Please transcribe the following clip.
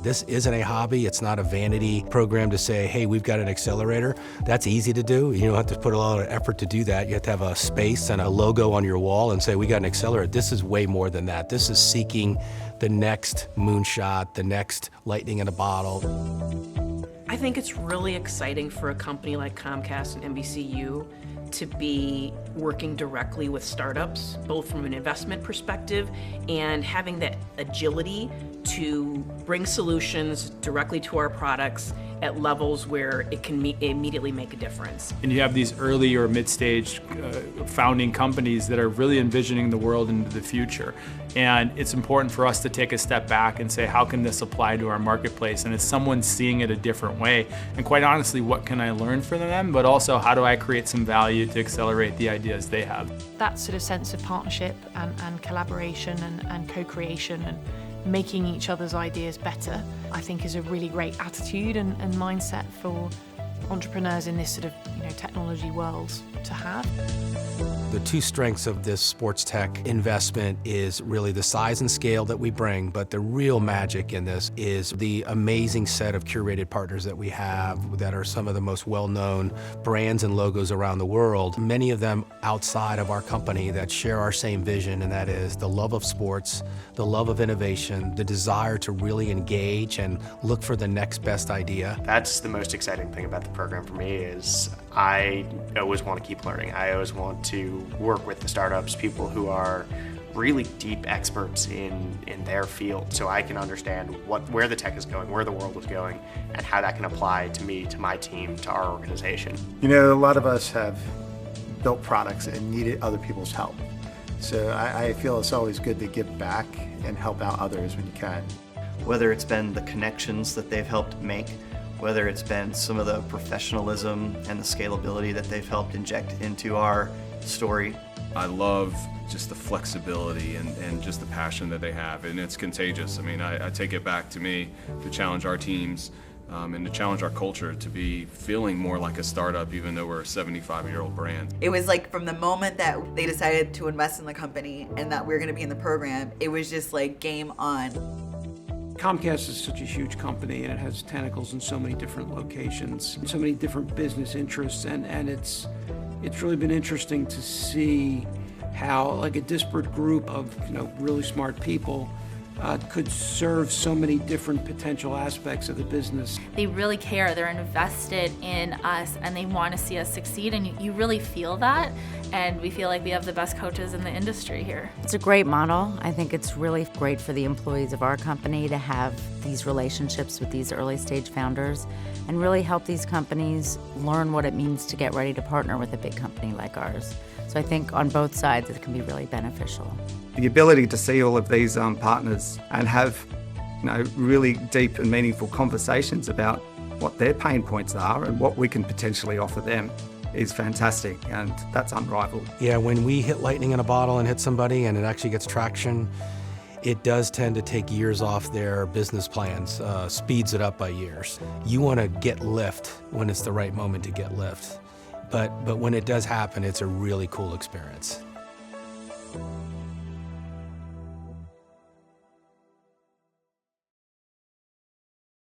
This isn't a hobby. It's not a vanity program to say, hey, we've got an accelerator. That's easy to do. You don't have to put a lot of effort to do that. You have to have a space and a logo on your wall and say, we got an accelerator. This is way more than that. This is seeking the next moonshot, the next lightning in a bottle. I think it's really exciting for a company like Comcast and NBCU to be working directly with startups, both from an investment perspective and having that agility to bring solutions directly to our products at levels where it can immediately make a difference. And you have these early or mid-stage founding companies that are really envisioning the world into the future. And it's important for us to take a step back and say, how can this apply to our marketplace? And is someone seeing it a different way? And quite honestly, what can I learn from them? But also, how do I create some value to accelerate the ideas they have? That sort of sense of partnership and collaboration and co-creation and making each other's ideas better, I think is a really great attitude and mindset for entrepreneurs in this sort of technology world to have. The two strengths of this sports tech investment is really the size and scale that we bring, but the real magic in this is the amazing set of curated partners that we have that are some of the most well-known brands and logos around the world, many of them outside of our company that share our same vision, and that is the love of sports, the love of innovation, the desire to really engage and look for the next best idea. That's the most exciting thing about the program for me is I always want to keep learning. I always want to work with the startups, people who are really deep experts in their field, so I can understand where the tech is going, where the world is going, and how that can apply to me, to my team, to our organization. You know, a lot of us have built products and needed other people's help. So I feel it's always good to give back and help out others when you can. Whether it's been the connections that they've helped make, whether it's been some of the professionalism and the scalability that they've helped inject into our story. I love just the flexibility and just the passion that they have, and it's contagious. I mean, I take it back to me to challenge our teams and to challenge our culture to be feeling more like a startup, even though we're a 75-year-old brand. It was like from the moment that they decided to invest in the company and that we were going to be in the program, it was just like game on. Comcast is such a huge company, and it has tentacles in so many different locations, so many different business interests, and it's really been interesting to see how like a disparate group of really smart people could serve so many different potential aspects of the business. They really care, they're invested in us, and they want to see us succeed, and you really feel that, and we feel like we have the best coaches in the industry here. It's a great model. I think it's really great for the employees of our company to have these relationships with these early stage founders and really help these companies learn what it means to get ready to partner with a big company like ours. So I think on both sides it can be really beneficial. The ability to see all of these partners and have really deep and meaningful conversations about what their pain points are and what we can potentially offer them is fantastic, and that's unrivaled. Yeah, when we hit lightning in a bottle and hit somebody and it actually gets traction, it does tend to take years off their business plans, speeds it up by years. You want to get lift when it's the right moment to get lift. But when it does happen, it's a really cool experience.